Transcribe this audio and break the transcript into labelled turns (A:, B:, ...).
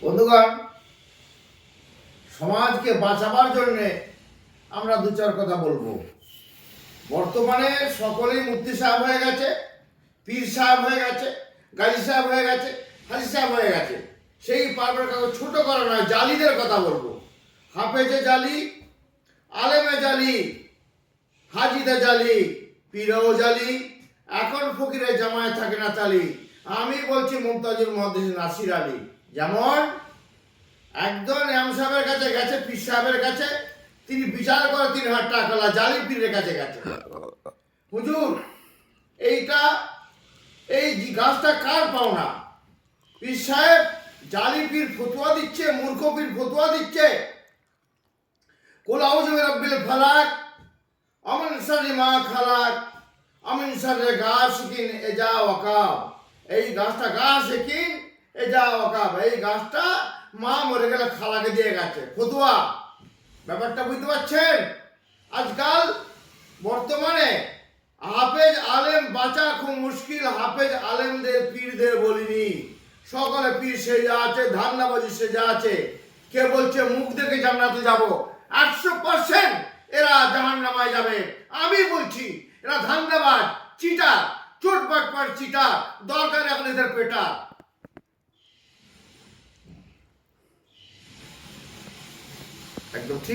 A: বন্ধুগণ, সমাজকে বাঁচাবার জন্যে আমরা দু চার কথা বলবো। বর্তমানে সকলেই মুফতি সাহেব হয়ে গেছে, পীর সাহেব হয়ে গেছে, গাজী সাহেব হয়ে গেছে, হাজি সাহেব হয়ে গেছে। সেই পারবার কাগজ ছোট করা নয়, জালিদের কথা বলবো। হাফেজে জালি, আলেমে জালি, হাজিদে জালি, পীরও জালি, এখন ফকিরের জামায় থাকে না তালি। আমি বলছি মুমতাজুল মুহাদ্দিস নাসির আলী। যেমন একজন এম সাহেবের কাছে গেছে, পীর সাহেবের কাছে, তিনি বিচার করে 3,000 টাকা জালি পীরের কাছে গেছে। হুজুর, এই গাছটা কার পাওনা? পীর সাহেব জালি পীর ফতুয়া দিচ্ছে, মূর্খ পীর ফতুয়া দিচ্ছে, কুল আউযু বিরাব্বিল ফালাক, আমিন শাররি মা খালাক, আমিন শাররি গাসিকিন ইযা ওয়াকাব। এই গাছটা গাসিকিন ইযা ওয়াকাব, এই গাছটা মা মরে গেলে খালাকে দিয়ে গেছে, ফতুয়া। ব্যাপারটা বুঝতে পারছেন? আজকাল বর্তমানে হাফেজ আলেম বাঁচা খুব মুশকিল। হাফেজ আলেমদের পীরদের বলিনি, সকলে পীর সেজা আছে, ধান্দাবাজি সেজা আছে। কে বলছে মুখ দেখে জান্নাতে যাব? 100% এরা জাহান্নামায় যাবে। আমি বলছি এরা ধান্দাবাজ, চিটার, চোট বাটপার চিটার, দরকার এখন এদের পেটা। একদম ঠিক।